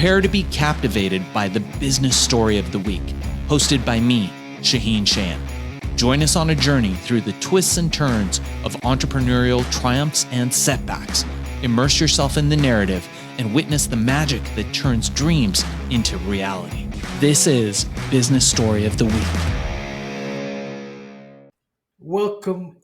Prepare to be captivated by the business story of the week, hosted by me, Shaheen Shan. Join us on a journey through the twists and turns of entrepreneurial triumphs and setbacks. Immerse yourself in the narrative and witness the magic that turns dreams into reality. This is Business Story of the Week. Welcome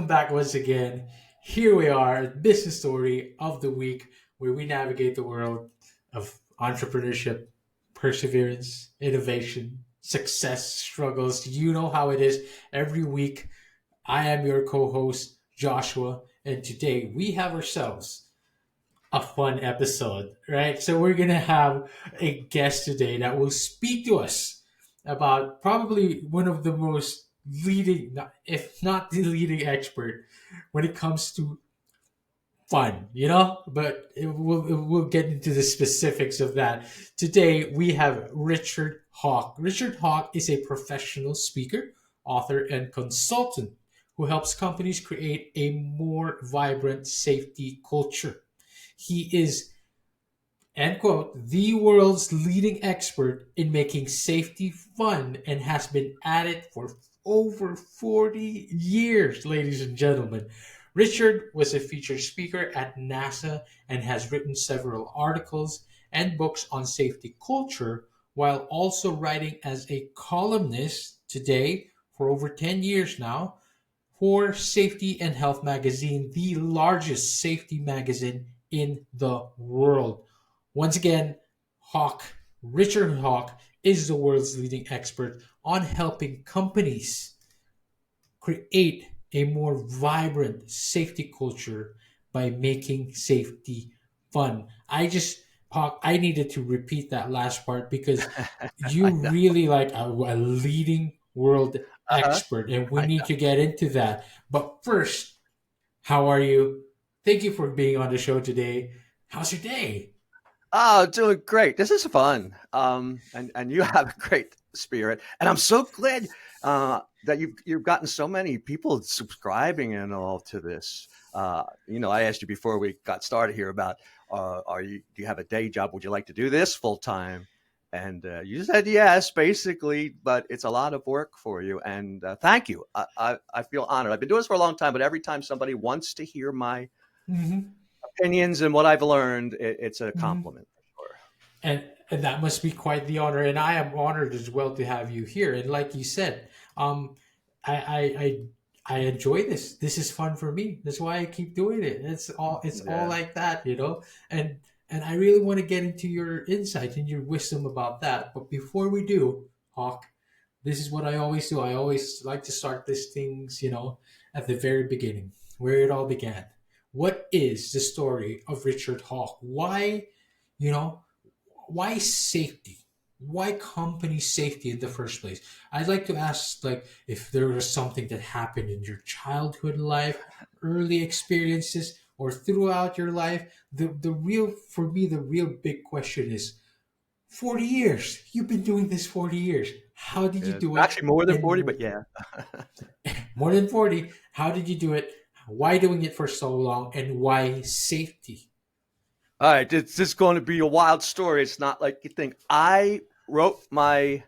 back once again. Here we are, Business Story of the Week, where we navigate the world of entrepreneurship, perseverance, innovation, success, struggles. You know how it is every week. I am your co-host, Joshua, and today we have ourselves a fun episode, right? So we're going to have a guest today that will speak to us about probably one of the most leading, if not the leading expert when it comes to fun, but we'll get into the specifics of that. Today we have Richard Hawk. Richard Hawk is a professional speaker, author, and consultant who helps companies create a more vibrant safety culture. He is, end quote, the world's leading expert in making safety fun and has been at it for over 40 years, ladies and gentlemen. Richard was a featured speaker at NASA and has written several articles and books on safety culture, while also writing as a columnist today for over 10 years now for Safety and Health Magazine, the largest safety magazine in the world. Once again, Richard Hawk is the world's leading expert on helping companies create a more vibrant safety culture by making safety fun. Hawk, I needed to repeat that last part because you really like a leading world expert, and we need to get into that. But first, how are you? Thank you for being on the show today. How's your day? Oh, doing great. This is fun. And you have a great spirit. And I'm so glad that you've gotten so many people subscribing and all to this. I asked you before we got started here about do you have a day job? Would you like to do this full time? And you said yes, basically, but it's a lot of work for you. And thank you. I feel honored. I've been doing this for a long time, but every time somebody wants to hear my opinions and what I've learned, it's a compliment for sure. And that must be quite the honor. And I am honored as well to have you here. And like you said, I enjoy this. This is fun for me. That's why I keep doing it. All like that, And I really want to get into your insight and your wisdom about that. But before we do, Hawk, this is what I always do. I always like to start these things, at the very beginning, where it all began. What is the story of Richard Hawk? Why safety? Why company safety in the first place? I'd like to ask, if there was something that happened in your childhood life, early experiences, or throughout your life. The real big question is, 40 years. You've been doing this 40 years. How did you do it? Actually, more than 40, but yeah. More than 40. How did you do it? Why doing it for so long? And why safety? All right, it's just going to be a wild story. It's not like you think. I wrote my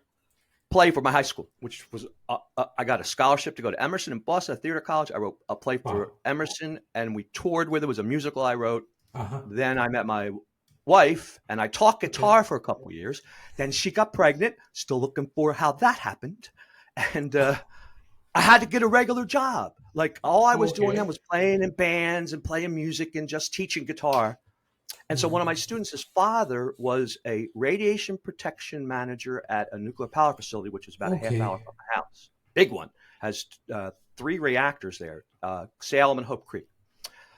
play for my high school, which was I got a scholarship to go to Emerson in Boston Theater College. I wrote a play for Emerson, and we toured with it. It was a musical I wrote. Then I met my wife, and I taught guitar for a couple of years. Then she got pregnant. Still looking for how that happened, and I had to get a regular job. Like all I was doing then was playing in bands and playing music and just teaching guitar. And so one of my students, his father was a radiation protection manager at a nuclear power facility, which is about a half hour from the house. Big one. Has 3 reactors there, Salem and Hope Creek.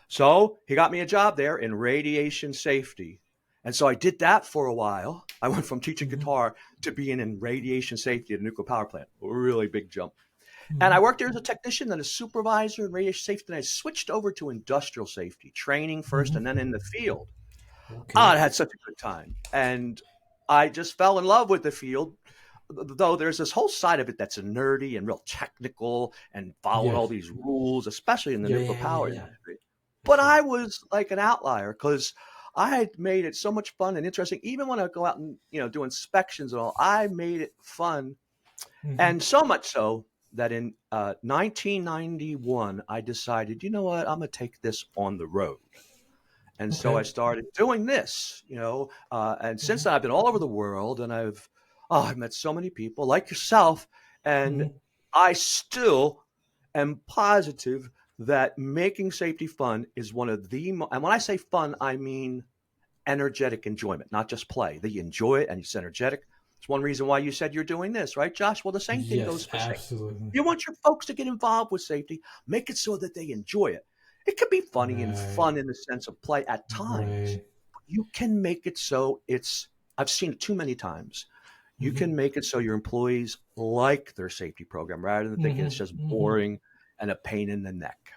So he got me a job there in radiation safety. And so I did that for a while. I went from teaching guitar to being in radiation safety at a nuclear power plant. A really big jump. And I worked there as a technician, then a supervisor in radiation safety. And I switched over to industrial safety, training first and then in the field. I had such a good time. And I just fell in love with the field, though there's this whole side of it that's nerdy and real technical and following all these rules, especially in the nuclear power industry. But I was like an outlier because I had made it so much fun and interesting. Even when I go out and, do inspections and all, I made it fun. Mhm. And so much so that in 1991, I decided, you know what, I'm going to take this on the road. And so I Okay. started doing this, and since Mhm. then I've been all over the world, and I've met so many people like yourself, and Mhm. I still am positive that making safety fun is one of and when I say fun, I mean energetic enjoyment, not just play. That you enjoy it and it's energetic. It's one reason why you said you're doing this, right, Josh? Well, the same thing goes Yes, for safety. absolutely. You want your folks to get involved with safety, make it so that they enjoy it. It can be funny and Right. fun in the sense of play at times. Right. You can make it so I've seen it too many times. You Mhm. can make it so your employees like their safety program rather than thinking it's Mhm. just Mhm. boring and a pain in the neck.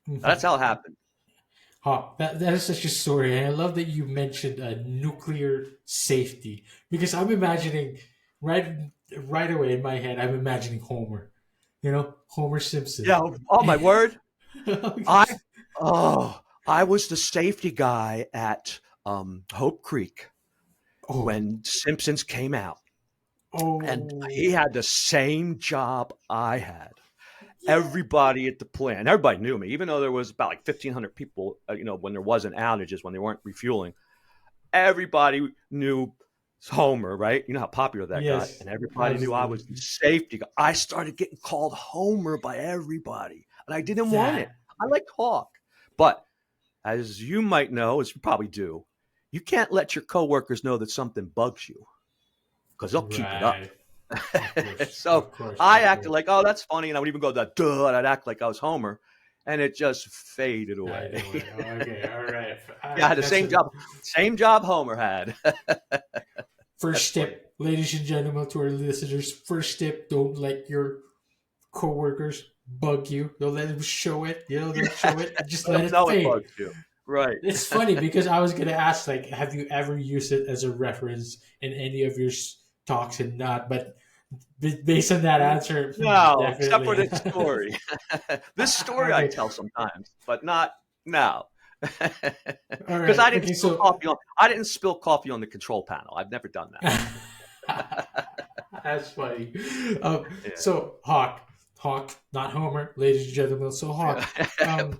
That's Mhm. how it happened. That is such a story, and I love that you mentioned nuclear safety because I'm imagining right right away in my head. I'm imagining Homer, Homer Simpson. Yeah. Oh my word. I Yes. I was the safety guy at Hope Creek Oh, when Simpsons came out, and he oh, had the same job I had. yeah, Everybody at the plant, everybody knew me, even though there was about like 1,500 people. When there wasn't outages, when they weren't refueling, everybody knew Homer, right? You know how popular that got, yes, and everybody knew I was the absolutely. safety guy. I started getting called Homer by everybody, and I didn't want it. That I liked Hawk, but as you might know, as you probably do, you can't let your coworkers know that something bugs you because they'll keep it up. right, of course, So of course, I of acted course. like, oh, that's funny. And I would even go, duh, and I'd act like I was Homer. And it just faded I away. know it. Okay, all right, Yeah, I had the that's a same job Homer had. That's first funny. step, ladies and gentlemen, to our listeners. First step: don't let your coworkers bug you. Don't let them show it. Don't show it. Just Let let them it know it fade. bugs you. Right. It's funny because I was gonna ask, like, have you ever used it as a reference in any of your talks and not? But based on that answer, No, except definitely. for this story. This story I Okay, tell sometimes, but not now. all Because right. Okay, so I didn't spill coffee on the control panel. I've never done that. that's funny. Yeah. So Hawk, not Homer, ladies and gentlemen. So Hawk, um,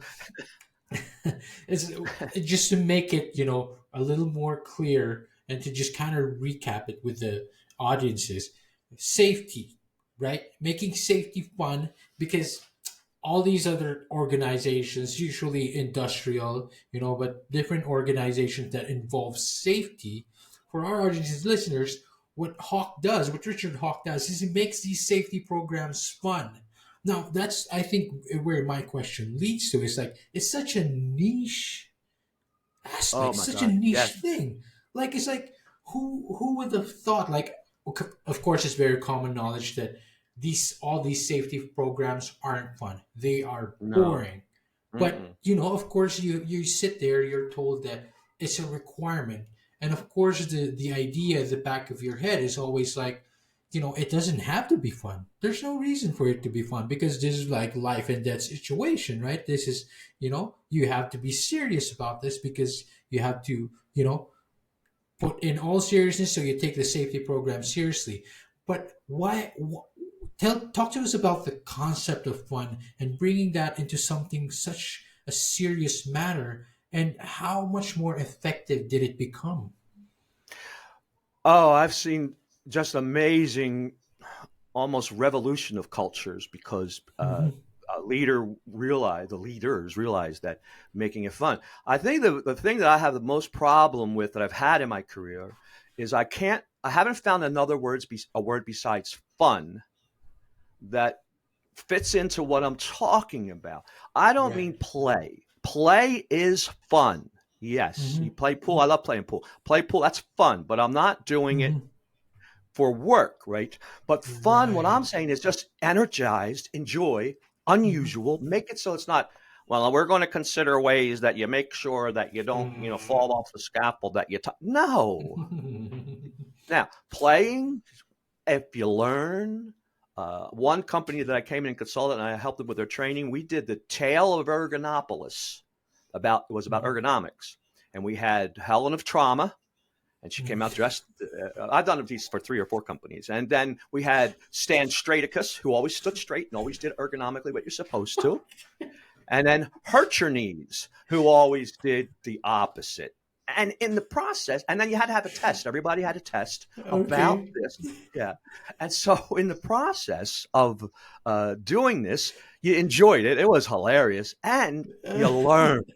it's just to make it a little more clear and to just kind of recap it with the audiences. Safety, right? Making safety fun because all these other organizations, usually industrial, but different organizations that involve safety, for our audience's listeners, what Richard Hawk does, is he makes these safety programs fun. Now, that's, I think, where my question leads to is like, it's such a niche Oh aspect, my such a God. niche Yes. thing. Like, it's like, who would have thought? Like, okay, of course, it's very common knowledge that all these safety programs aren't fun. They are No. boring. But Mm-mm. of course, you sit there. You're told that it's a requirement, and of course, the idea at the back of your head is always like, it doesn't have to be fun. There's no reason for it to be fun because this is like life and death situation, right? This is, you have to be serious about this because you have to, put in all seriousness. So you take the safety program seriously. But why? Talk to us about the concept of fun and bringing that into something such a serious matter, and how much more effective did it become? Oh, I've seen just amazing, almost revolution of cultures because Hmm. the leaders realized that making it fun. I think the thing that I have the most problem with that I've had in my career is I haven't found a word besides fun that fits into what I'm talking about. I don't Right. mean play. Play is fun. Yes, Hmm. you play pool. I love playing pool. Play pool, that's fun, but I'm not doing it Hmm. for work, right? But fun, what I'm Right. saying is just energized, enjoy, Hmm. unusual, make it so it's not, well, we're going to consider ways that you make sure that you don't, fall off the scaffold that no. Now, playing, if you learn, one company that I came in and consulted and I helped them with their training, we did the Tale of Ergonopolis. It was about ergonomics. and we had Helen of Trauma, and she came out dressed. I've done these for 3 or 4 companies. And then we had Stan Straticus, who always stood straight and always did ergonomically what you're supposed to. And then Hurt Your Knees, who always did the opposite. And in the process, and then you had to have a test. Everybody had a test about this. Yeah. And so in the process of doing this, you enjoyed it. It was hilarious. And you learned.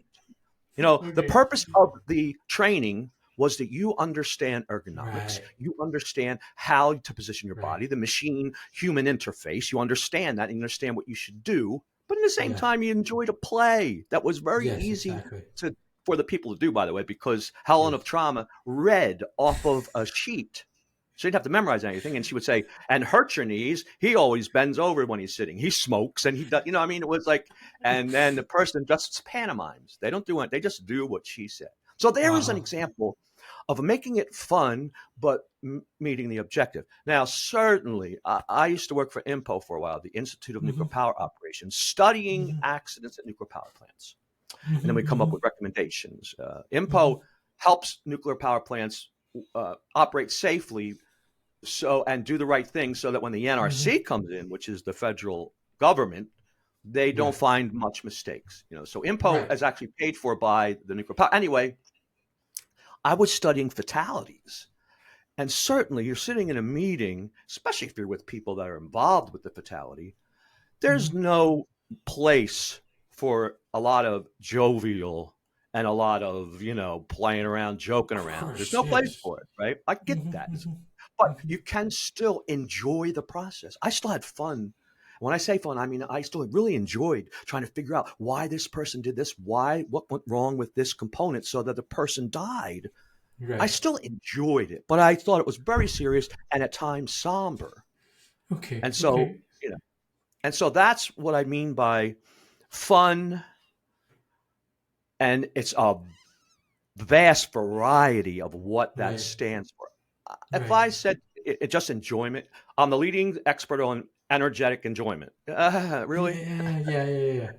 The purpose of the training was that you understand ergonomics. Right. You understand how to position your body, the machine-human interface. You understand that, and you understand what you should do. But at the same time, you enjoyed a play that was very easy for the people to do, by the way, because Helen of Trauma read off of a sheet. So you'd have to memorize anything. And she would say, and Hurt Your Knees, he always bends over when he's sitting. He smokes and he does, it was like, and then the person just pantomimes. They don't do it. They just do what she said. So there is an example of making it fun, but meeting the objective. Now, certainly, I used to work for INPO for a while, the Institute of Nuclear Power Operations, studying accidents at nuclear power plants. And then we come up with recommendations. INPO helps nuclear power plants operate safely and do the right thing so that when the NRC comes in, which is the federal government, they don't find much mistakes. So INPO is actually paid for by the nuclear power. Anyway, I was studying fatalities. And certainly you're sitting in a meeting, especially if you're with people that are involved with the fatality, there's no place for a lot of jovial and a lot of, playing around, joking around. There's no place for it, right? I get that. But you can still enjoy the process. I still had fun. When I say fun, I mean, I still really enjoyed trying to figure out why this person did this, what went wrong with this component so that the person died. Right. I still enjoyed it, but I thought it was very serious and at times somber. Okay. And so, and so that's what I mean by fun. And it's a vast variety of what that stands for. If I said it just enjoyment, I'm the leading expert on energetic enjoyment. Really? Yeah.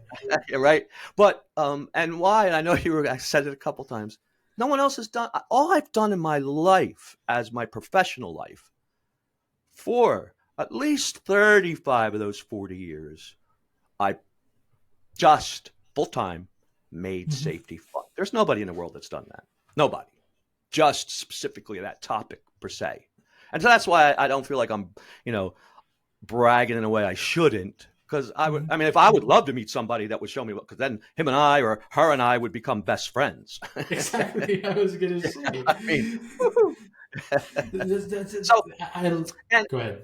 Right. But, and why, and I know I said it a couple times. No one else has done, all I've done in my life as my professional life for at least 35 of those 40 years, I just full-time made safety fun. There's nobody in the world that's done that. Nobody. Just specifically that topic per se. And so that's why I don't feel like I'm, bragging in a way I shouldn't. Because if I would love to meet somebody that would show me because then him and I or her and I would become best friends. Exactly. I was going to say. Go ahead.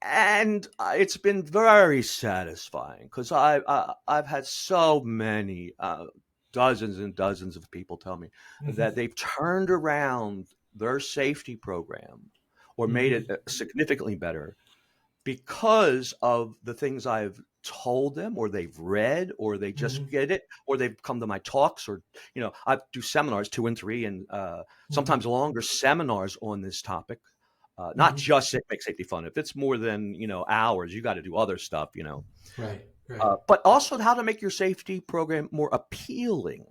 And it's been very satisfying because I've had so many dozens and dozens of people tell me that they've turned around their safety program or made it significantly better because of the things I've told them or they've read or they just get it or they've come to my talks or, I do seminars 2 and 3 and sometimes longer seminars on this topic. Not just make safety fun. If it's more than, hours, you got to do other stuff, Right. But also how to make your safety program more appealing.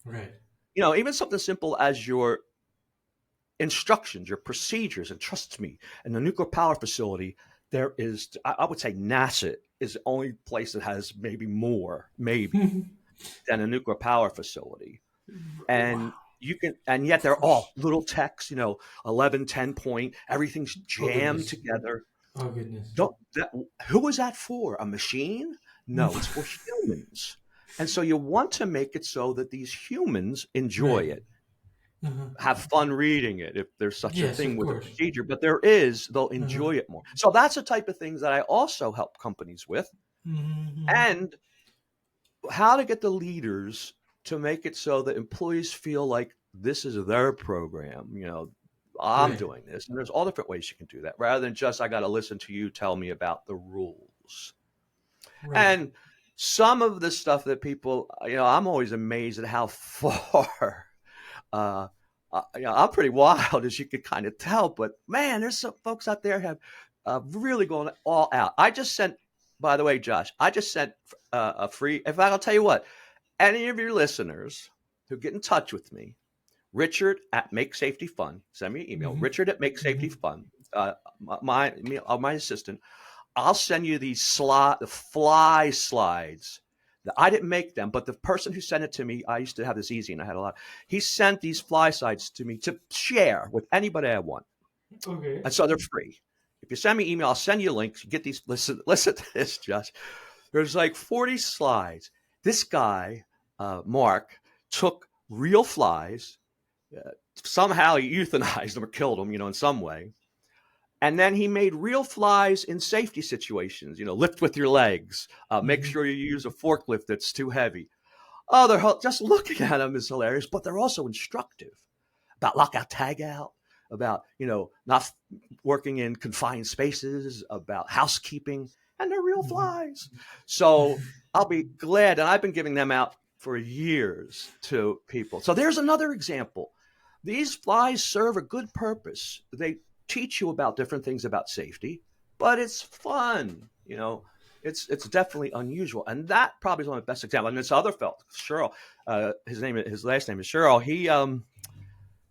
Right. Even something simple as your instructions, your procedures. And trust me, in the nuclear power facility, there is, I would say NASA is the only place that has maybe more, than a nuclear power facility. And you can, and yet they're all little texts, 11, 10 point, everything's jammed together. Oh, goodness. Who was that for? A machine? No, it's for humans. And so you want to make it so that these humans enjoy it, have fun reading it, if there's such a thing with a procedure. But they'll enjoy it more. So that's the type of things that I also help companies with. And how to get the leaders to make it so that employees feel like this is their program. I'm doing this. And there's all different ways you can do that rather than just, I got to listen to you tell me about the rules. Right. And some of the stuff that people, I'm always amazed at how far, I'm pretty wild, as you could kind of tell, but man, there's some folks out there have really gone all out. I just sent, by the way, Josh, a free, in fact, I'll tell you what, any of your listeners who get in touch with me, Richard at Make Safety Fun, send me an email, Mhm. Richard at Make Safety Fun, my assistant, I'll send you these the fly slides. I didn't make them, but the person who sent it to me, I used to have this easy and I had a lot. He sent these fly slides to me to share with anybody I want. Okay. And so they're free. If you send me email, I'll send you links. You get these. Listen to this, Josh. There's like 40 slides. This guy, Mark, took real flies. Somehow he euthanized them or killed them, in some way. And then he made real flies in safety situations, lift with your legs, make Mhm. sure you use a forklift that's too heavy. Oh, they're just looking at them is hilarious, but they're also instructive about lockout, tag out, about, not working in confined spaces, about housekeeping, and they're real Mhm. flies. So I'll be glad. And I've been giving them out for years to people. So there's another example. These flies serve a good purpose. They teach you about different things about safety, but it's fun. It's definitely unusual, and that probably is one of the best examples. And this other fellow, Cheryl, his last name is Cheryl. He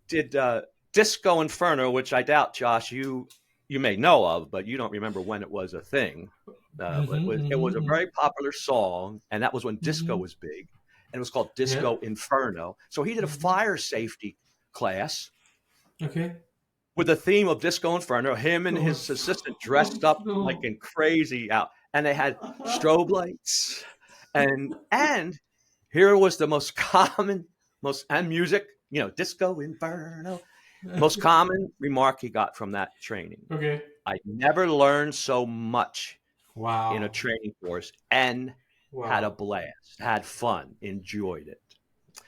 did Disco Inferno, which I doubt, Josh, you may know of, but you don't remember when it was a thing. It was a very popular song, and that was when disco was big, and it was called Disco Inferno. So he did a fire safety class Okay. with the theme of Disco Inferno. Him and his assistant dressed up like in crazy out, and they had strobe lights, and here was the most common, and music, Disco Inferno. Most common remark he got from that training: Okay. I never learned so much Wow. in a training course, and had a Wow. blast, had fun, enjoyed it.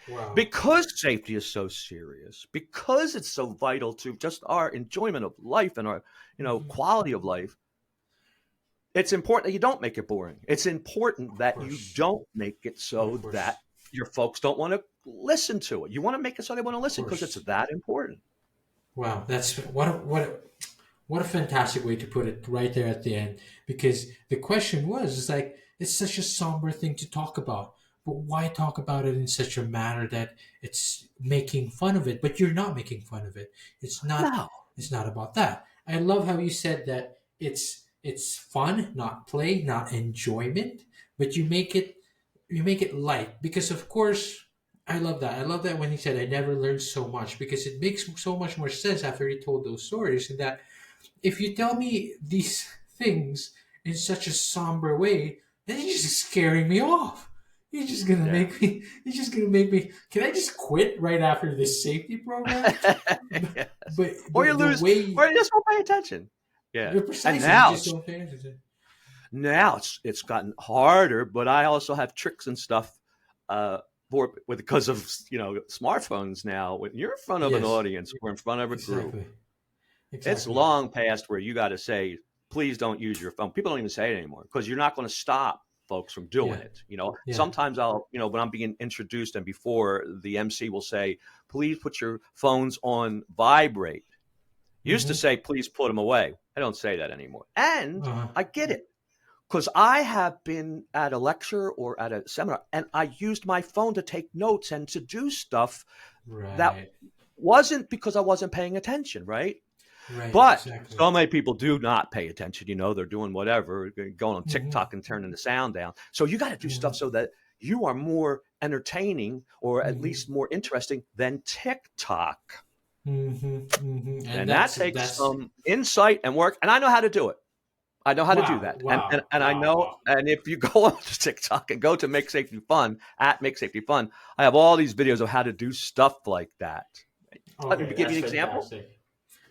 Wow. Because safety is so serious, because it's so vital to just our enjoyment of life and our, quality of life, it's important that you don't make it boring. It's important that you don't make it so that your folks don't want to listen to it. You want to make it so they want to listen because it's that important. Wow, that's what a fantastic way to put it right there at the end. Because the question was, it's like, it's such a somber thing to talk about, but why talk about it in such a manner that it's making fun of it? But you're not making fun of it. It's not. No. It's not about that. I love how you said that it's fun, not play, not enjoyment, but you make it light because of course I love that. I love that when he said I never learned so much because it makes so much more sense after he told those stories and that if you tell me these things in such a somber way, then you're just scaring me off. You're just gonna make me can I just quit right after this safety program? Yes. But Or you lose, or you just won't pay attention. Yeah. precisely, And you just don't pay attention. now it's gotten harder, but I also have tricks and stuff because of smartphones now. When you're in front of an Yes. audience or in front of a group, Exactly. it's Exactly. long past where you got to say, please don't use your phone. People don't even say it anymore because you're not going to stop folks from doing Yeah. it. Yeah. Sometimes I'll, when I'm being introduced and before the MC will say, please put your phones on vibrate. Used to say, please put them away. I don't say that anymore. And I get it because I have been at a lecture or at a seminar and I used my phone to take notes and to do stuff that Right. wasn't because I wasn't paying attention, right? Right. But Exactly. so many people do not pay attention. They're doing whatever, going on TikTok and turning the sound down. So you got to do stuff so that you are more entertaining or at least more interesting than TikTok. And that takes some insight and work. And I know how to do it. I know how to do that. And I know, and if you go on to TikTok and go to Make Safety Fun, at Make Safety Fun, I have all these videos of how to do stuff like that. Let me give you an example.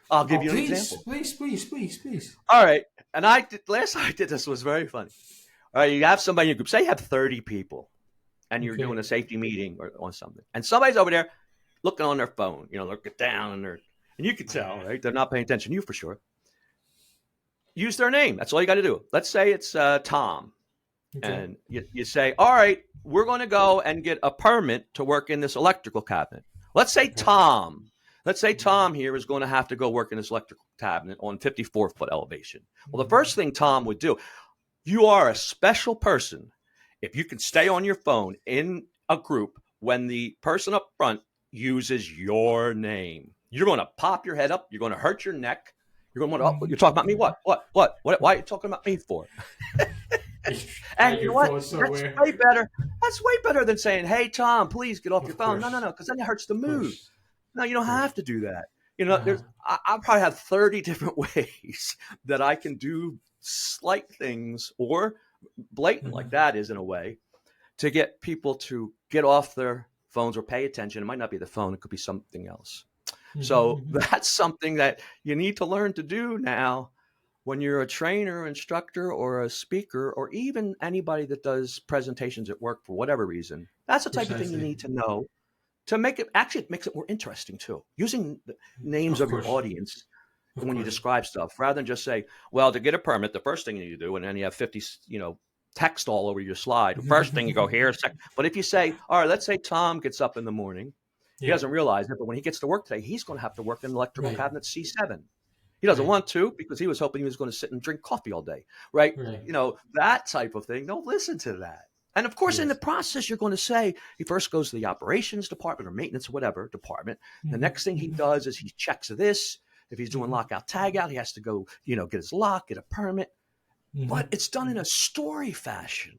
I'll give you an example. Please. All right. And last time I did this was very funny. All right. You have somebody in your group. Say you have 30 people and you're doing a safety meeting or on something. And somebody's over there looking on their phone, looking down and you can tell, right? They're not paying attention to you for sure. Use their name. That's all you got to do. Let's say it's Tom. Okay. And you say, all right, we're going to go and get a permit to work in this electrical cabinet. Let's say Tom. Let's say Tom here is going to have to go work in this electrical cabinet on 54-foot elevation. Well, the first thing Tom would do, you are a special person if you can stay on your phone in a group when the person up front uses your name. You're going to pop your head up. You're going to hurt your neck. You're going to want to, you're talking about me? What? Why are you talking about me for? And you know what? That's way better. That's way better than saying, "Hey, Tom, please get off your phone." No, because then it hurts the mood. No, you don't have to do that. You know, I probably have 30 different ways that I can do slight things or blatant like that is in a way to get people to get off their phones or pay attention. It might not be the phone. It could be something else. So that's something that you need to learn to do now when you're a trainer, instructor, or a speaker, or even anybody that does presentations at work for whatever reason. That's the type of thing you need to know to make it, actually it makes it more interesting too. Using the names of your audience when you describe stuff, rather than just say, well, to get a permit, the first thing you do, and then you have 50, text all over your slide. First thing you go here, second. But if you say, all right, let's say Tom gets up in the morning. He doesn't realize it, but when he gets to work today, he's going to have to work in electrical cabinet C7. He doesn't want to because he was hoping he was going to sit and drink coffee all day, right? You know, that type of thing. Don't listen to that. And of course, in the process, you're going to say he first goes to the operations department or maintenance, whatever department. The next thing he does is he checks this. If he's doing lockout, tag out, he has to go, get his lock, get a permit. But it's done in a story fashion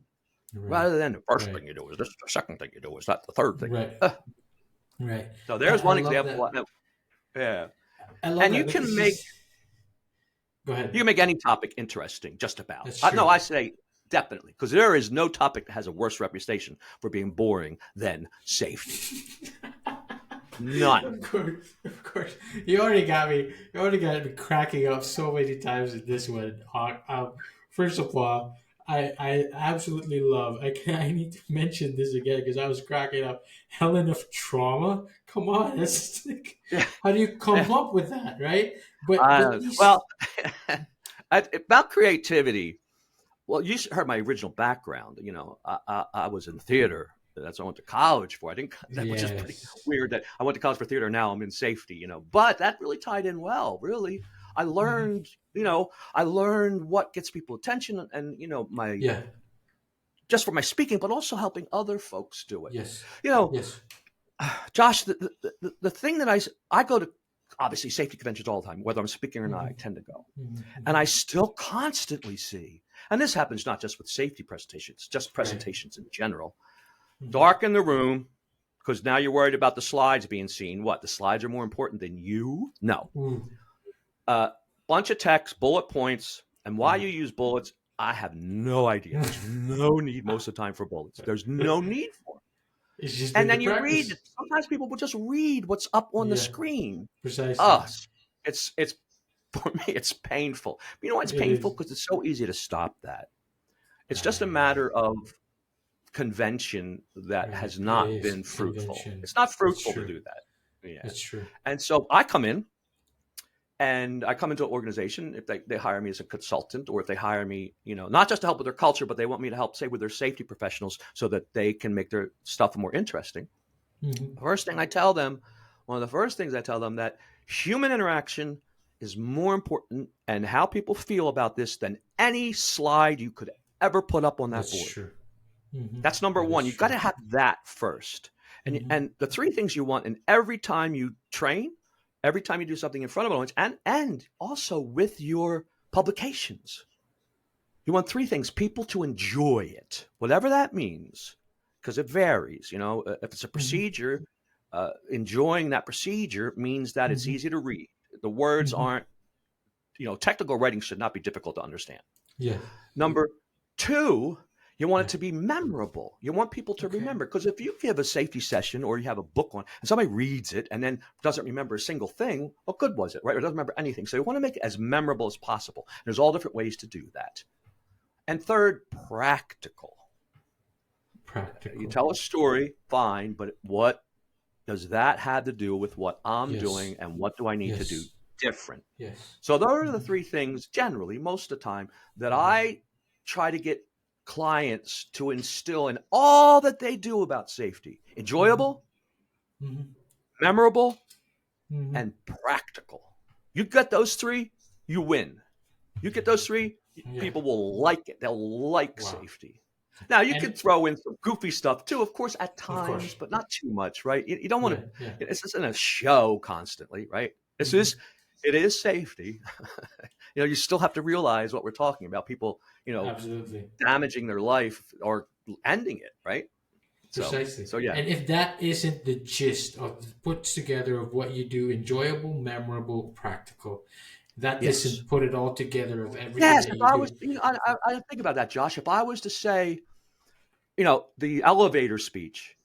rather than the first thing you do is this, the second thing you do is that, the third thing. Right. So there's one example. Yeah. And you can make. Go ahead. You can make any topic interesting, just about. No, I say definitely, because there is no topic that has a worse reputation for being boring than safety. None. Of course. You already got me cracking up so many times in this one. First of all, I absolutely love. I need to mention this again because I was cracking up. Helen of Trauma. Come on, that's like, how do you come up with that, right? But about creativity. Well, you heard my original background. I was in theater. That's what I went to college for. Which is pretty weird that I went to college for theater. Now I'm in safety. But that really tied in well. Really, I learned. I learned what gets people attention, and just for my speaking, but also helping other folks do it. Yes. Josh, the thing that I go to, obviously safety conventions all the time, whether I'm speaking or not, I tend to go. And I still constantly see, and this happens not just with safety presentations, just presentations in general, darken the room because now you're worried about the slides being seen. What? The slides are more important than you? No. Bunch of text, bullet points, and why you use bullets, I have no idea. There's no need most of the time for bullets. There's no need for them. It's just and then you read. Sometimes people will just read what's up on the screen. Precisely. It's for me. It's painful. You know why it's painful? Because it's so easy to stop that. It's just a matter of convention that has not been fruitful. Convention. It's not fruitful to do that. Yeah, it's true. And so I come in. And I come into an organization, if they hire me as a consultant, or if they hire me, not just to help with their culture, but they want me to help, say, with their safety professionals so that they can make their stuff more interesting. The first thing I tell them, one of the first things I tell them, that human interaction is more important and how people feel about this than any slide you could ever put up on that board. True. That's number one. You've got to have that first. And the three things you want, and every time you train, every time you do something in front of an audience, and also with your publications, you want three things: people to enjoy it, whatever that means, because it varies. If it's a procedure, enjoying that procedure means that it's easy to read. The words aren't, technical writing should not be difficult to understand. Yeah. Number two, you want it to be memorable. You want people to remember. Because if you give a safety session or you have a book on and somebody reads it and then doesn't remember a single thing, what good was it, right? Or doesn't remember anything. So you want to make it as memorable as possible. There's all different ways to do that. And third, practical. You tell a story, fine, but what does that have to do with what I'm doing, and what do I need to do different? So those are the three things generally, most of the time, that I try to get clients to instill in all that they do about safety: enjoyable, memorable, and practical. You get those three, you win. You get those three, people will like it. They'll like safety. Now you And could throw in some goofy stuff too, of course, at of times, course, but not too much, right? You don't want yeah, to. yeah. This isn't a show constantly, right? This Mhm. is. It is safety. You still have to realize what we're talking about. People, Absolutely. damaging their life or ending it, right? So, Precisely. so yeah. And if that isn't the gist of the puts together of what you do, enjoyable, memorable, practical, that Yes. doesn't put it all together of everything Yes. that If you I was, do. I think about that, Josh. If I was to say, the elevator speech,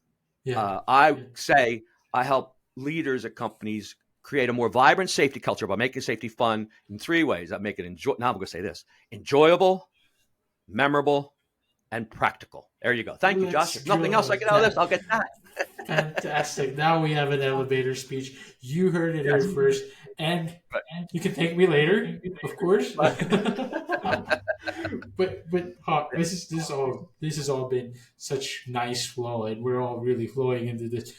Yeah. I Yeah. say I help leaders at companies create a more vibrant safety culture by making safety fun in 3 ways. I make it Now I'm going to say this: enjoyable, memorable, and practical. There you go. Thank you, Josh. Let's If nothing else, go. I get out of this. I'll get that. Fantastic. Now we have an elevator speech. You heard it here Yes. first. And Right. you can thank me later, of course. Right. but this has all been such nice flow, and we're all really flowing into this.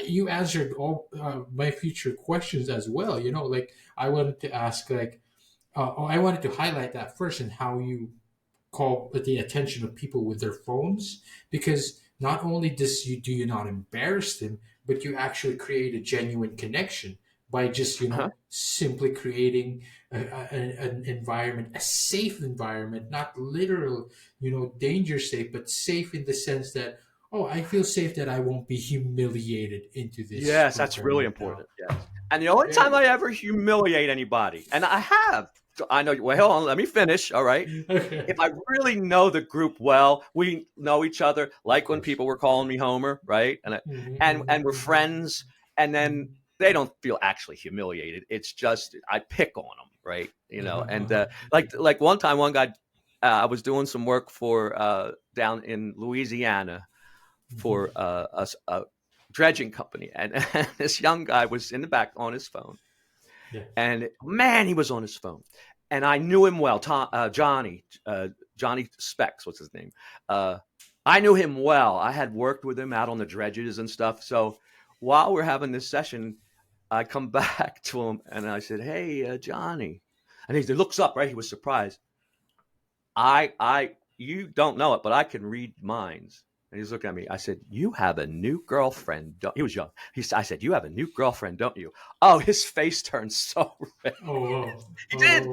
You answered all my future questions as well. Like I wanted to ask, like, I wanted to highlight that first, and how you call the attention of people with their phones, because not only do you not embarrass them, but you actually create a genuine connection by just Uh-huh. simply creating an environment, a safe environment, not literal danger safe, but safe in the sense that, oh, I feel safe that I won't be humiliated into this Yes, that's program really right now. important. Yes. And the only time I ever humiliate anybody, and I have, I know, well, hold on, let me finish. All right. Okay. If I really know the group well, we know each other, like when course. people were calling me Homer, right? And we're friends, and then they don't feel actually humiliated. It's just I pick on them, right? And like one time, one guy, I was doing some work for down in Louisiana for a dredging company, and this young guy was in the back on his phone, Yeah. and man, he was on his phone, and I knew him well. Johnny Specs, what's his name? I knew him well. I had worked with him out on the dredges and stuff. So while we're having this session, I come back to him and I said, "Hey, Johnny," and he looks up. Right, he was surprised. You don't know it, but I can read minds. And he's looking at me. I said, "You have a new girlfriend." He was young. I said, "You have a new girlfriend, don't you?" Oh, his face turned so red. Oh, He did.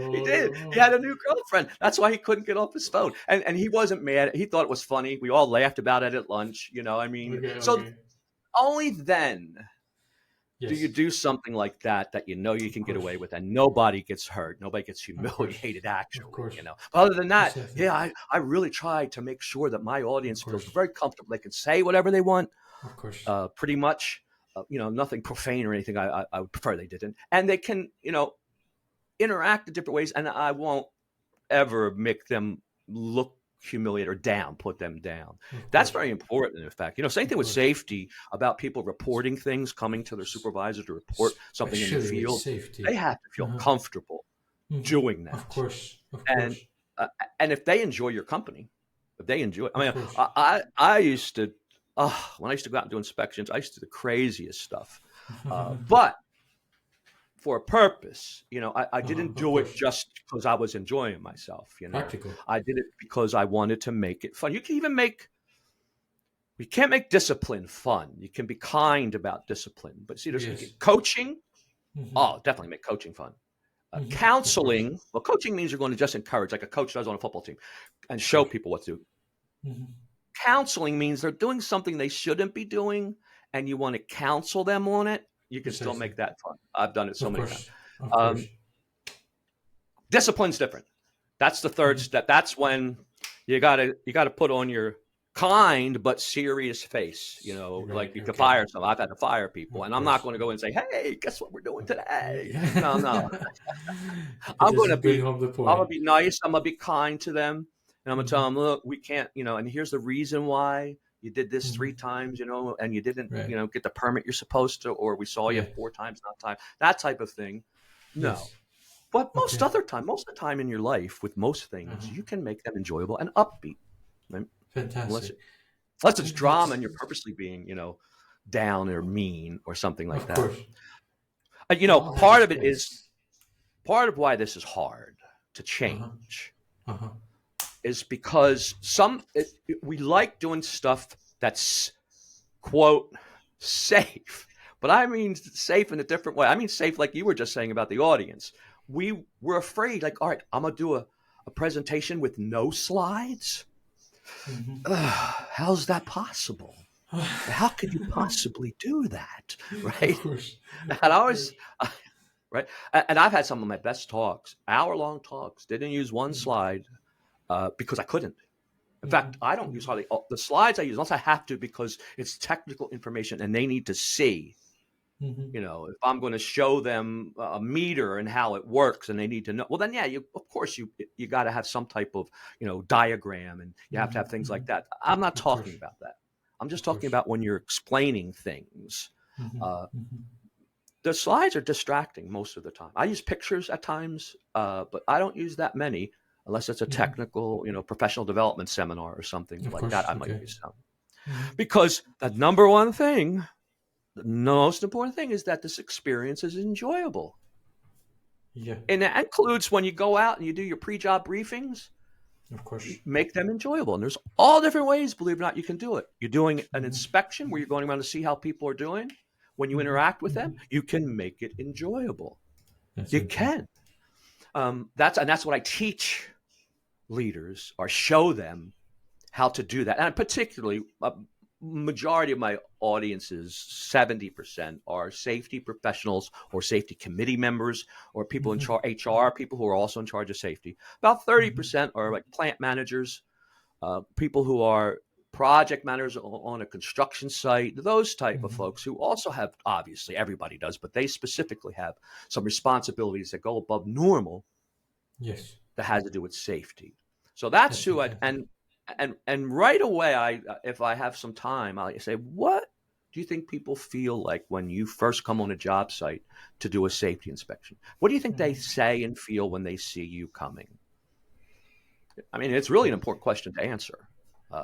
He had a new girlfriend. That's why he couldn't get off his phone. And he wasn't mad. He thought it was funny. We all laughed about it at lunch. So only then do you do something like that you know you can get away with, and nobody gets hurt, nobody gets humiliated. Actually, But other than that, I really try to make sure that my audience feels very comfortable. They can say whatever they want, Of course. pretty much. Nothing profane or anything. I would prefer they didn't, and they can interact in different ways, and I won't ever make them look humiliate or down, put them down. That's very important. In fact, same thing with safety, about people reporting things, coming to their supervisor to report something in the field. Safety. They have to feel comfortable doing that. Of course. And if they enjoy your company, if they enjoy, I used to, when I used to go out and do inspections, I used to do the craziest stuff, but for a purpose. I didn't do it just because I was enjoying myself. Practical. I did it because I wanted to make it fun. You can't make discipline fun. You can be kind about discipline, but see, there's coaching. Oh, definitely make coaching fun. Counseling. Well, coaching means you're going to just encourage, like a coach does on a football team, and show people what to do. Counseling means they're doing something they shouldn't be doing, and you want to counsel them on it. You can still make that fun. I've done it so many times. Discipline's different. That's the third step. That's when you gotta put on your kind but serious face. Like you can fire someone. I've had to fire people, and I'm not going to go and say, "Hey, guess what we're doing today?" No. I'm going to be nice. I'm going to be kind to them, and I'm going to tell them, "Look, we can't. And here's the reason why. You did this 3 times, and you didn't, get the permit you're supposed to, or we saw you 4 times, not time, that type of thing." No. Yes. But most of the time in your life, with most things, you can make them enjoyable and upbeat. Right? Fantastic. Unless it's drama and you're purposely being, down or mean or something like that. Part of why this is hard to change is because we like doing stuff that's, quote, safe. But I mean safe in a different way. I mean safe like you were just saying about the audience. We were afraid, like, all right, I'm going to do a presentation with no slides. How's that possible? How could you possibly do that? Right? Of course. And I was, right. And I've had some of my best talks, hour-long talks, didn't use one slide because I couldn't. In fact, I don't use hardly the slides I use unless I have to because it's technical information and they need to see. You know, if I'm going to show them a meter and how it works and they need to know, well, then, yeah, of course you got to have some type of, you know, diagram and you have to have things like that. I'm not talking about that. I'm just talking about when you're explaining things. The slides are distracting most of the time. I use pictures at times, but I don't use that many unless it's a technical, you know, professional development seminar or something like that. I might use some. Because the number one thing, the most important thing is that this experience is enjoyable. Yeah. And that includes when you go out and you do your pre-job briefings, Of course. make them enjoyable. And there's all different ways, believe it or not, you can do it. You're doing an inspection where you're going around to see how people are doing. When you interact with them, you can make it enjoyable. You can. That's what I teach leaders or show them how to do that. And particularly, majority of my audiences, 70%, are safety professionals or safety committee members or people in charge, HR, people who are also in charge of safety. About 30% are like plant managers, people who are project managers on a construction site, those type of folks who also have, obviously everybody does, but they specifically have some responsibilities that go above normal. Yes. That has to do with safety. So that's who and right away, if I have some time, I say, what do you think people feel like when you first come on a job site to do a safety inspection? What do you think they say and feel when they see you coming? I mean, it's really an important question to answer.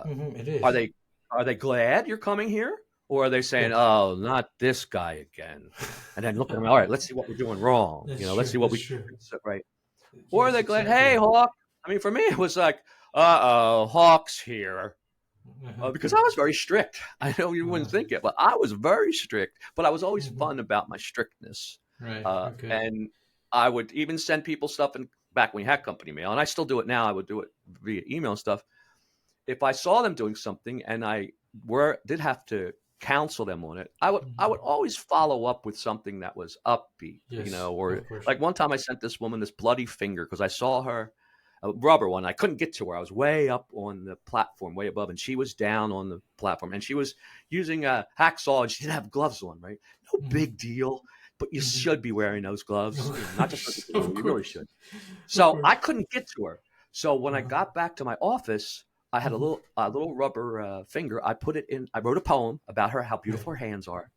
It is. Are they glad you're coming here? Or are they saying, oh, not this guy again? And then looking, all right, let's see what we're doing wrong. Let's see what we right. Or are they glad, hey, Hawk? I mean, for me, it was like, Hawk's here. Because I was very strict. I know you wouldn't think it, but I was very strict. But I was always fun about my strictness. Right. And I would even send people stuff back when we had company mail, and I still do it now. I would do it via email and stuff. If I saw them doing something and I did have to counsel them on it, I would always follow up with something that was upbeat, or like one time I sent this woman this bloody finger because I saw her, a rubber one. I couldn't get to her. I was way up on the platform, way above, and she was down on the platform, and she was using a hacksaw, and she didn't have gloves on, right? No big deal, but you should be wearing those gloves, not just you really should. So I couldn't get to her. So when I got back to my office, I had a little rubber finger. I put it in. I wrote a poem about her, how beautiful her hands are,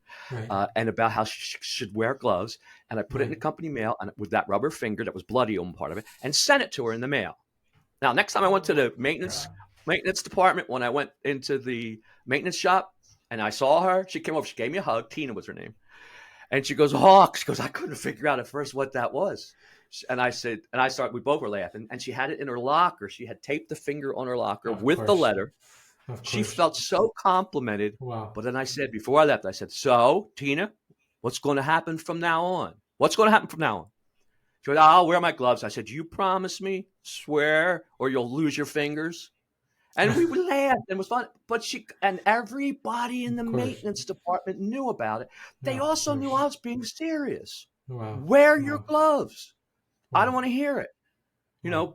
and about how she should wear gloves. And I put it in the company mail, and with that rubber finger that was bloody on part of it, and sent it to her in the mail. Now, next time I went to the maintenance department, when I went into the maintenance shop, and I saw her, she came over. She gave me a hug. Tina was her name, and she goes, "Hawk." She goes, "I couldn't figure out at first what that was." And I said, we both were laughing, and she had it in her locker. She had taped the finger on her locker with the letter. She felt so complimented. Wow. But then I said, before I left, I said, so, Tina, what's going to happen from now on? What's going to happen from now on? She goes, I'll wear my gloves. I said, you promise me, swear, or you'll lose your fingers. And we laughed, and it was fun. But everybody in the maintenance department knew about it. They also knew I was being serious. Wow. Wear your gloves. I don't want to hear it,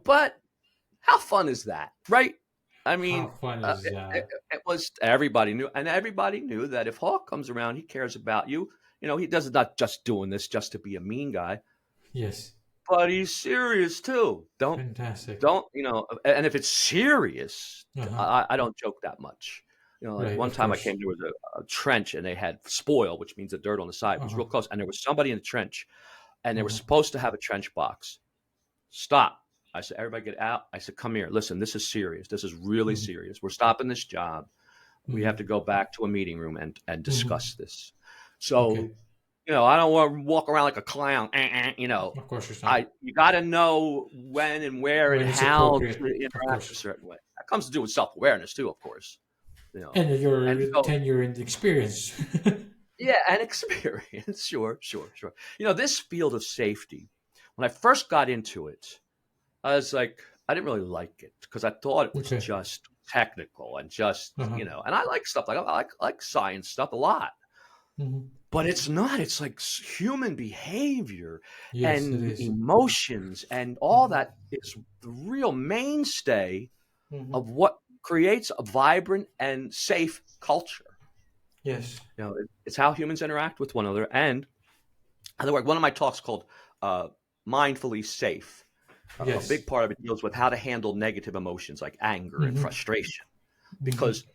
but how fun is that, right? I mean, how fun is that? It was, everybody knew that if Hawk comes around, he cares about you. He does not just doing this just to be a mean guy. Yes. But he's serious too. Fantastic. And if it's serious, I don't joke that much. One time I came, there was a trench and they had spoil, which means the dirt on the side. It was real close. And there was somebody in the trench. And they were supposed to have a trench box. Stop. I said, everybody get out. I said, come here. Listen, this is serious. This is really serious. We're stopping this job. We have to go back to a meeting room and discuss this. So, I don't want to walk around like a clown. Of course, it's not. You got to know when and where and When it's how to appropriate, of interact a course. certain way. That comes to do with self awareness too, of course. And And your so tenure and experience. yeah, and experience. Sure, sure, sure. This field of safety, when I first got into it, I was like, I didn't really like it because I thought it was Okay. just technical and just, Uh-huh. and I like stuff like I like science stuff a lot, Hmm. but it's not. It's like human behavior Yes, it and is. emotions and all Hmm. that is the real mainstay Hmm. of what creates a vibrant and safe culture. Yes. It's how humans interact with one another. And other work, one of my talks called uh, "Mindfully Safe." A Yes. big part of it deals with how to handle negative emotions like anger and Hmm. frustration, Hmm. because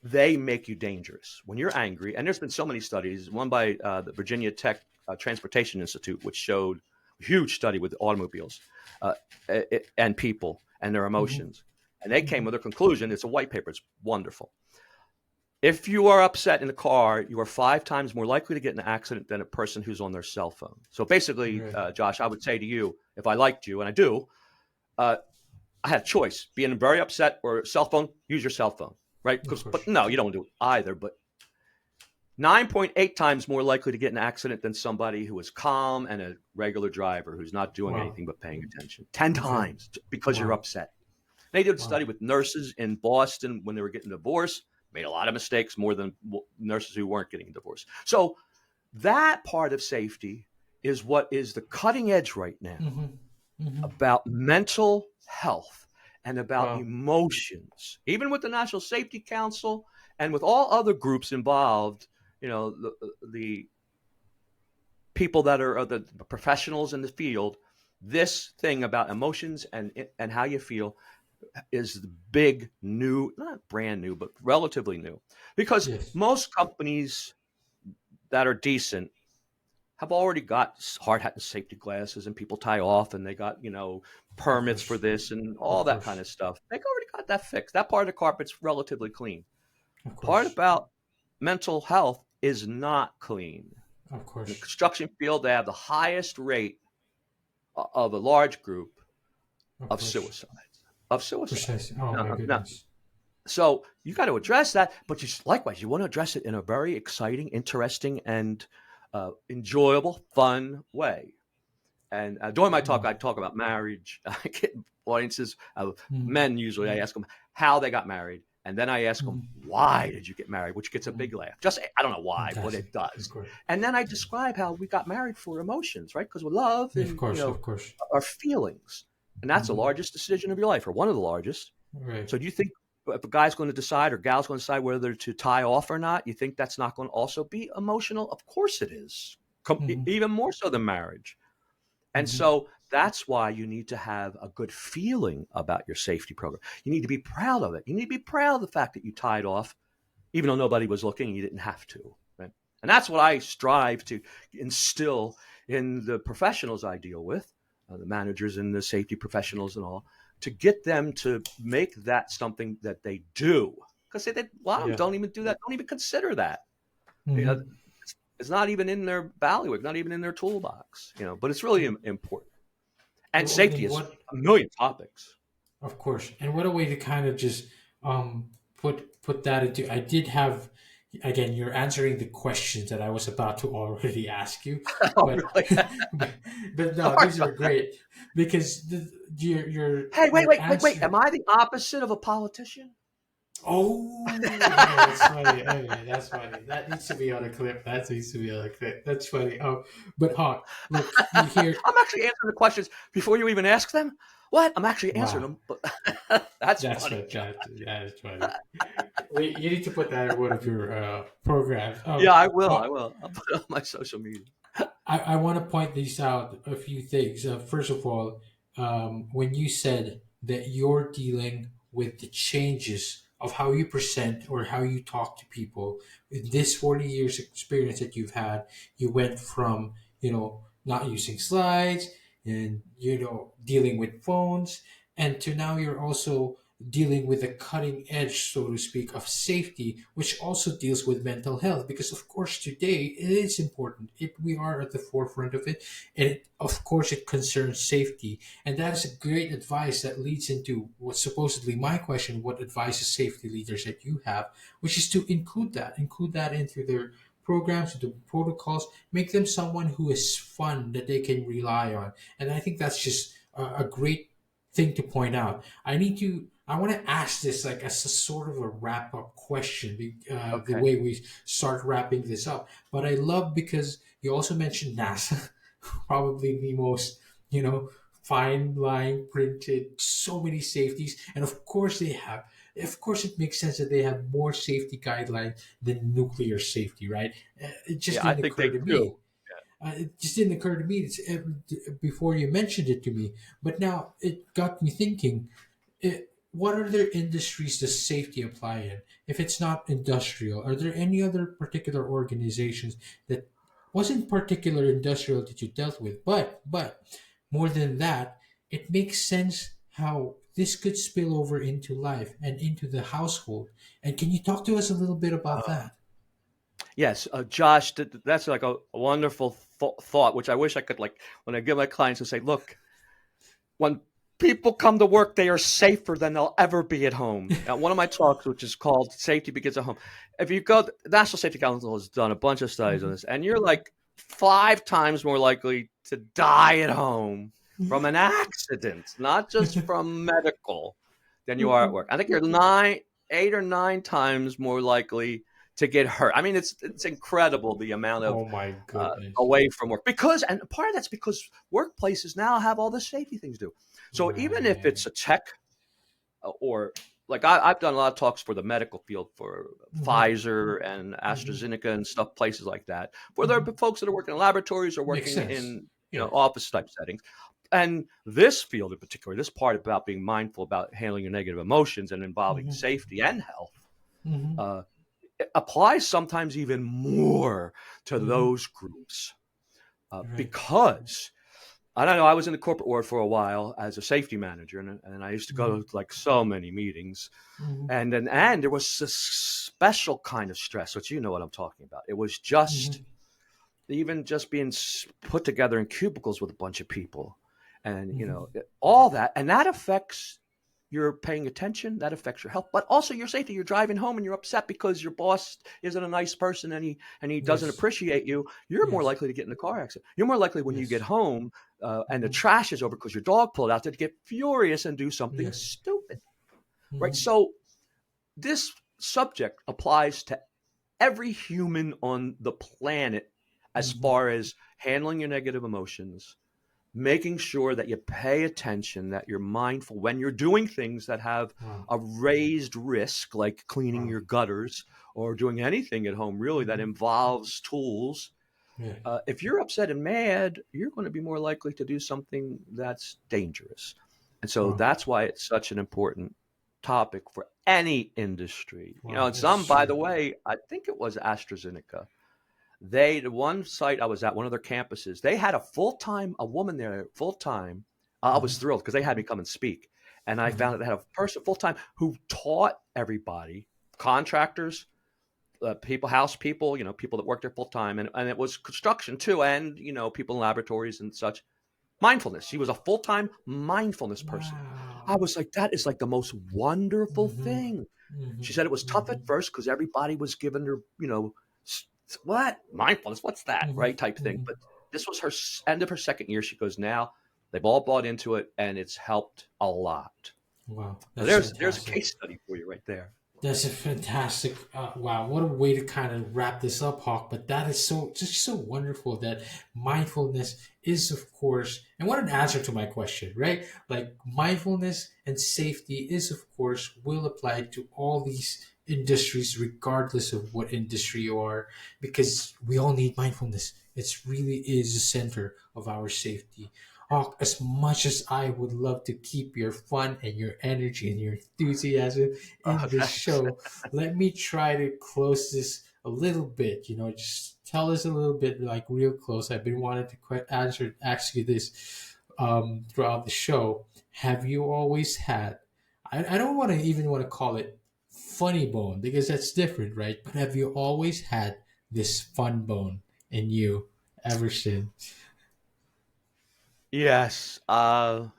they make you dangerous when you're angry. And there's been so many studies, one by the Virginia Tech Transportation Institute, which showed a huge study with automobiles uh, and people and their Hmm. emotions. And they came Hmm. with a conclusion. It's a white paper. It's wonderful. If you are upset in the car, you are 5 times more likely to get in an accident than a person who's on their cell phone. So basically, Right. Josh, I would say to you, if I liked you, and I do, uh, I had a choice: being very upset or cell phone. Use your cell phone, right? Of course. But no, you don't do it either. But 9.8 times more likely to get in an accident than somebody who is calm and a regular driver who's not doing Wow. anything but paying attention. 10 Okay. times because you're Wow. upset. They did a Wow. study with nurses in Boston when they were getting divorced, made a lot of mistakes, more than nurses who weren't getting divorced. So that part of safety is what is the cutting edge right now Hmm. Hmm. about mental health and about Wow. emotions, even with the National Safety Council and with all other groups involved. The people that are the professionals in the field. This thing about emotions and how you feel is the big new, not brand new, but relatively new, because Yes. most companies that are decent have already got hard hat and safety glasses, and people tie off, and they got Of permits for course. this and all Of that kind course. of stuff. They already got that fixed. That part of the carpet's relatively clean. Of Part course. about mental health is not clean. Of In the course. construction field, they have the highest rate of a large group Of of course. suicides. Of suicides. Precisely. Oh my Now, goodness. so you got to address that, but likewise, you want to address it in a very exciting, interesting, and enjoyable, fun way. And during my talk, Wow. I talk about marriage. I get audiences of Mm-hmm. men usually. I ask them how they got married, and then I ask them why did you get married, which gets a big laugh. Just I don't know why, but Fantastic. it Of does. course. And then I describe how we got married for emotions, right? Because we love Of and course. Of course. our feelings, and that's the Hmm. largest decision of your life, or one of the largest. Right. So do you think if a guy's going to decide or gal's going to decide whether to tie off or not, you think that's not going to also be emotional? Of course it is. Hmm. Even more so than marriage. And Hmm. so that's why you need to have a good feeling about your safety program. You need to be proud of it. You need to be proud of the fact that you tied off, even though nobody was looking and you didn't have to. Right? And that's what I strive to instill in the professionals I deal with, the managers and the safety professionals and all, to get them to make that something that they do. Because a lot of them Yeah. don't even do that, don't even consider that. You know, Hmm. it's not even in their bailiwick, not even in their toolbox. But it's really important. And safety And is what? a million topics. Of course. And what a way to kind of just put that into. I did have again. You're answering the questions that I was about to already ask you, Oh, but really? but no, Sorry these are about that. great because Hey, wait, your wait, wait, wait. answer. Am I the opposite of a politician? Oh, okay, that's funny. Okay, that's funny. That needs to be on a clip. That needs to be on a clip. That's funny. Oh, but Hawk, look, you hear. I'm actually answering the questions before you even ask them. What? I'm actually answering Wow, them. But that's that's funny, what John. that is funny. You need to put that in one of your programs. Yeah, I will. I Hawk, will. I'll put it on my social media. I want to point these out a few things. First of all, when you said that you're dealing with the changes of how you present or how you talk to people, with this 40 years experience that you've had, you went from, not using slides and, dealing with phones, and to now you're also dealing with the cutting edge, so to speak, of safety, which also deals with mental health. Because of course today it is important. We are at the forefront of it, and of course it concerns safety. And that is a great advice that leads into what supposedly my question: what advice as safety leaders that you have, which is to include that into their programs, into protocols, make them someone who is fun that they can rely on. And I think that's just a great thing to point out. I want to ask this like as a sort of a wrap up question, the Okay. way we start wrapping this up. But I love because you also mentioned NASA, probably the most, fine line printed, so many safeties. And of course, it makes sense that they have more safety guidelines than nuclear safety, right? It just Yeah, I didn't think occur they to me. do. It just didn't occur to me before you mentioned it to me. But now it got me thinking, what other industries does safety apply in? If it's not industrial, are there any other particular organizations that wasn't particular industrial that you dealt with? But more than that, it makes sense how this could spill over into life and into the household. And can you talk to us a little bit about Uh, that? yes, Josh, that's like a wonderful thought, which I wish I could like when I give my clients to say, look, when people come to work, they are safer than they'll ever be at home. Now, one of my talks, which is called "Safety Begins at Home," if you go, the National Safety Council has done a bunch of studies on Mhm. this, and you're like 5 times more likely to die at home from an accident, not just from medical, than you are at work. I think you're 8 or 9 times more likely to get hurt. I mean, it's incredible the amount of Oh my goodness. away from work because, and part of that's because workplaces now have all the safety things to do. So even if Right. it's a tech or like I've done a lot of talks for the medical field for Hmm. Pfizer and Hmm. AstraZeneca and stuff, places like that, where there are Hmm. folks that are working in laboratories or Makes working sense. in Yes. office type settings. And this field in particular, this part about being mindful about handling your negative emotions and involving Hmm. safety and health, Hmm. uh, it applies sometimes even more to Hmm. those groups Right. because I don't know. I was in the corporate world for a while as a safety manager, and I used to go Hmm. to like so many meetings, Hmm. and there was this special kind of stress, which you know what I'm talking about. It was just Hmm. even just being put together in cubicles with a bunch of people, and Hmm. all that, and that affects your paying attention. That affects your health, but also your safety. You're driving home and you're upset because your boss isn't a nice person and he doesn't Yes. appreciate you. You're more Yes. likely to get in a car accident. You're more likely when you get Yes. home and the Hmm. trash is over because your dog pulled out to get furious and do something Yes. stupid. Right. Hmm. So this subject applies to every human on the planet as Hmm. far as handling your negative emotions, making sure that you pay attention, that you're mindful when you're doing things that have Wow. a raised risk, like cleaning Wow. your gutters or doing anything at home really that Hmm. involves tools. Yeah. If you're upset and mad, you're going to be more likely to do something that's dangerous. And so Wow. that's why it's such an important topic for any industry. Wow. And That's some, by the true. way, I think it was AstraZeneca. The one site I was at, one of their campuses, they had a woman there full time. I was Hmm. thrilled because they had me come and speak. And I found Hmm. that they had a person full time who taught everybody, contractors, people, house people, people that worked there full time. And it was construction too. And, people in laboratories and such. Mindfulness. She was a full time mindfulness person. I Wow. was like, that is like the most wonderful Hmm. thing. Hmm. She said it was tough Hmm. at first because everybody was giving her, what mindfulness? What's that? Hmm. Right, type thing. Hmm. But this was her end of her second year. She goes, now they've all bought into it, and it's helped a lot. Wow. So That's there's a fantastic. case study for you right there. That's a fantastic. Wow, what a way to kind of wrap this up, Hawk. But that is so wonderful that mindfulness is, of course, and what an answer to my question, right? Like mindfulness and safety is, of course, will apply to all these industries, regardless of what industry you are, because we all need mindfulness. It really is the center of our safety. Hawk, as much as I would love to keep your fun and your energy and your enthusiasm in this Thanks. show, let me try to close this a little bit. Just tell us a little bit, like real close. I've been wanting to ask you this throughout the show. Have you always had I don't want to even want to call it funny bone because that's different, right? But have you always had this fun bone in you ever since? Yes.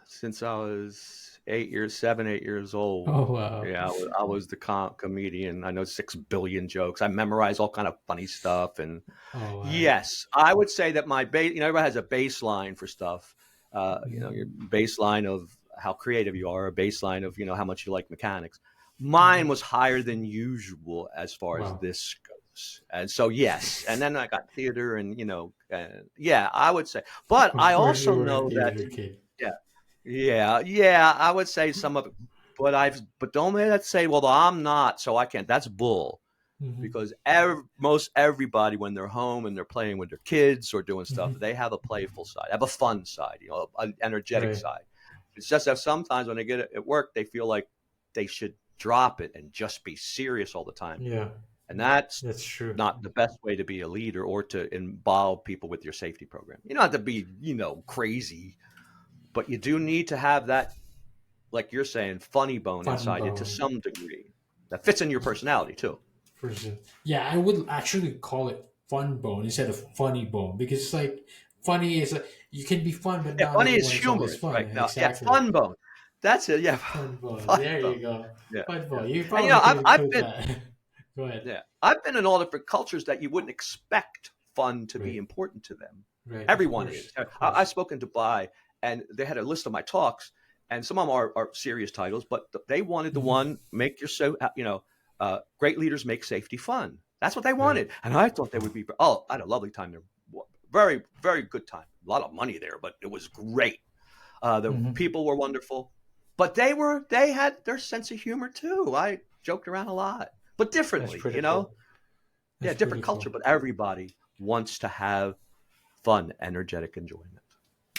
Since I was 8 years old. Oh wow. Yeah, I was the comedian. I know 6 billion jokes. I memorize all kind of funny stuff, and Oh wow. yes, I would say that my base. Everybody has a baseline for stuff. Your Mhm. baseline of how creative you are, a baseline of how much you like mechanics. Mine was higher than usual as far as Wow. this goes, and so yes, and then I got theater, and yeah, I would say. But Of I course also you were a know that theater kid. yeah, yeah, I would say some of it, but don't let that say, well, I'm not, so I can't. That's bull Hmm. because most everybody, when they're home and they're playing with their kids or doing stuff, Hmm. they have a playful side, have a fun side, an energetic Right. side. It's just that sometimes when they get it at work, they feel like they should drop it and just be serious all the time, Yeah, and that's that's true. not the best way to be a leader or to involve people with your safety program. You don't have to be, crazy, but you do need to have that, like you're saying, funny bone Fun inside you to bone. some degree that fits in your personality too. For sure. Yeah, I would actually call it fun bone instead of funny bone because it's like funny is like you can be fun, but Yeah, not funny is everyone is always humorous, fun. right? No, yeah, Exactly. fun bone. That's it. Yeah, Fun bone. fun There bone. you go. Yeah, Fun yeah. bone. You And probably could I've include been that. Go ahead. yeah, I've been in all different cultures that you wouldn't expect fun to be Right. important to them. Right. Of Everyone course. is. Of I course. spoke in Dubai, and they had a list of my talks, and some of them are serious titles, but they wanted the Hmm. one make your great leaders make safety fun. That's what they Right. wanted, and I thought they would be. Oh, I had a lovely time there. Very, very good time. A lot of money there, but it was great. The Hmm. people were wonderful, but they had their sense of humor too. I joked around a lot, but That's differently, pretty cool. Yeah, That's pretty different culture, cool. but everybody wants to have fun, energetic enjoyment.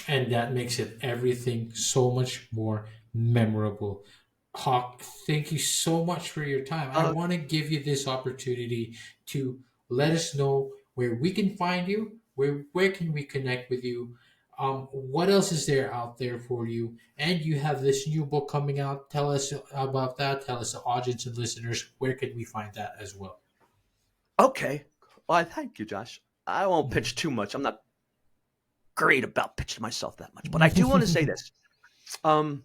And that makes it everything so much more memorable. Hawk, thank you so much for your time. I Uh, want to give you this opportunity to let us know where we can find you, where can we connect with you, what else is there out there for you, and you have this new book coming out. Tell us about that. Tell us the audience and listeners where can we find that as well. okay. Well, thank you, Josh. I won't Mhm. pitch too much. I'm not great about pitching myself that much, but I do want to say this. Um,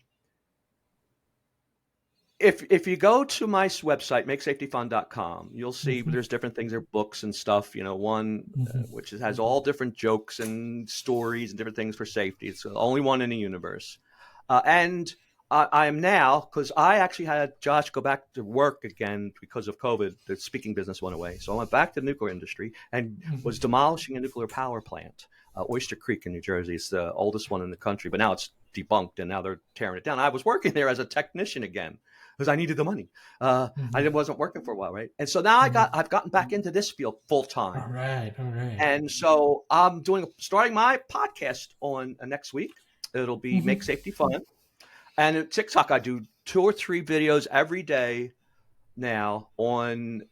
if you go to my website, makesafetyfun.com, you'll see Mhm. there's different things. There are books and stuff. One Mhm. which has all different jokes and stories and different things for safety. It's the only one in the universe. And I am now, because I actually had Josh go back to work again because of COVID. The speaking business went away, so I went back to the nuclear industry and was Mhm. demolishing a nuclear power plant, Oyster Creek in New Jersey. It's the oldest one in the country, but now it's debunked and now they're tearing it down. I was working there as a technician again because I needed the money. I Mhm. wasn't working for a while, right? And so now Mhm. I've gotten back into this field full All time, right. All right. and so I'm starting my podcast on next week. It'll be Make Mhm. Safety Fun, and at TikTok I do 2 or 3 videos every day now on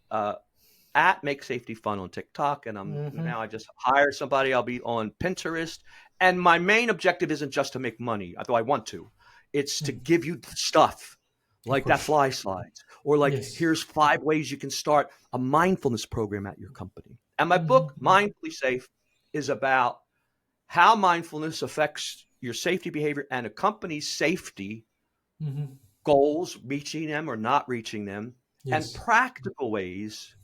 at Make Safety Fun on TikTok, and Mhm. I just hire somebody. I'll be on Pinterest, and my main objective isn't just to make money, although I want to. It's to Mhm. give you stuff Of like that course. fly slides, or like Yes. here's 5 ways you can start a mindfulness program at your company. And my book, Mhm. Mindfully Safe, is about how mindfulness affects your safety behavior and a company's safety Mhm. goals, reaching them or not reaching them, and Yes. practical ways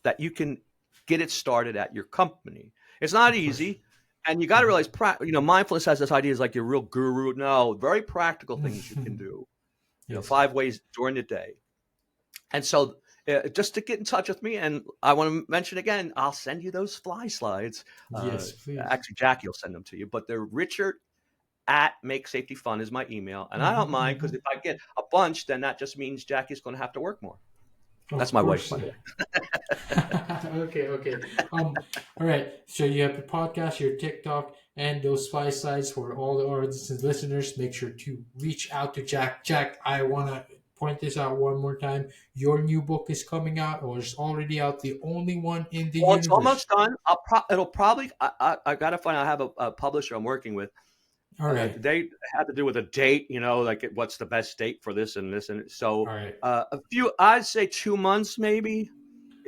that you can get it started at your company. It's not Of course. easy. And you got to realize, mindfulness has this idea is like you're a real guru. No, very practical things you can Mhm. do. Yes. 5 ways during the day. And so, just to get in touch with me, and I want to mention again, I'll send you those fly slides. Uh, Yes, please. Actually, Jackie will send them to you, but they're Richard at Make Safety Fun is my email. And I don't Mhm. mind because Mhm. if I get a bunch, then that just means Jackie's going to have to work more. That's Of my wife, course. by the way. Okay. Okay. All right. So you have the podcast, your TikTok, and those spy sites for all the audience and listeners. Make sure to reach out to Jack. Jack, I wanna point this out one more time. Your new book is coming out, or is already out. The only one in the Well, it's universe. almost done. It'll probably. I got to find. I have a publisher I'm working with. All right. They had to do with a date, like what's the best date for this and this and so. All right. I'd say 2 months maybe.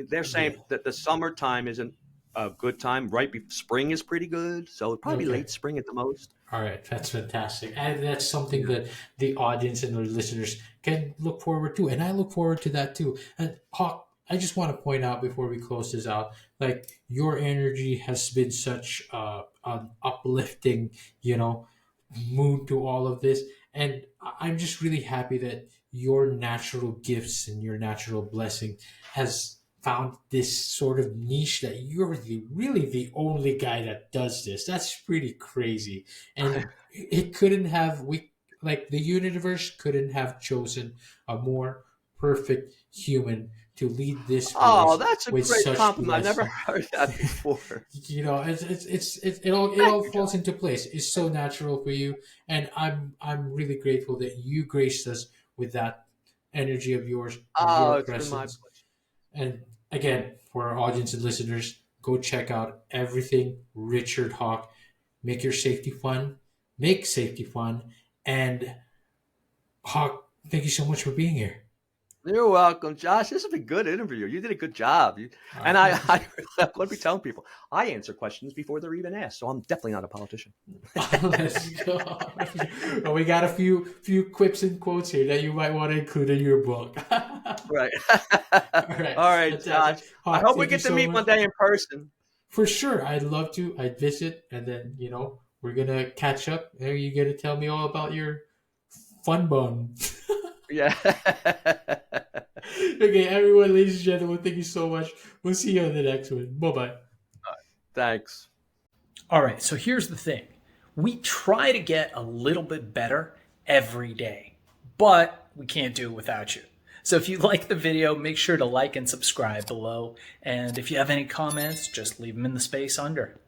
They're saying Yeah. that the summertime isn't a good time. Spring is pretty good, so probably Okay. late spring at the most. All right, that's fantastic. And that's something that the audience and the listeners can look forward to. And I look forward to that too. And Hawk, I just want to point out before we close this out, like your energy has been such an uplifting, mood to all of this. And I'm just really happy that your natural gifts and your natural blessing has found this sort of niche that you're really the only guy that does this. That's pretty crazy. And it couldn't have the universe couldn't have chosen a more perfect human to lead this Oh, force that's a with great such compliment. I've never blessing. heard that before. It all falls into place. It's so natural for you, and I'm really grateful that you graced us with that energy of yours, of Oh, your it's been my presence. pleasure. And again, for our audience and listeners, go check out everything Richard Hawk. Make your safety fun. Make safety fun. And Hawk, thank you so much for being here. You're welcome, Josh. This has been a good interview. You did a good job. And Uh, I want to be telling people, I answer questions before they're even asked, so I'm definitely not a politician. Let's go. Well, we got a few quips and quotes here that you might want to include in your book. Right. All right. All right, Fantastic. Josh. I Hawk, hope we thank you get to so meet much. one day in person. For sure. I'd love to. I'd visit, and then, we're going to catch up. And you're going to tell me all about your fun bun. Yeah. Okay, everyone, ladies and gentlemen, thank you so much. We'll see you on the next one. Bye-bye. Thanks. All right, so here's the thing. We try to get a little bit better every day, but we can't do it without you. So if you like the video, make sure to like and subscribe below. And if you have any comments, just leave them in the space under.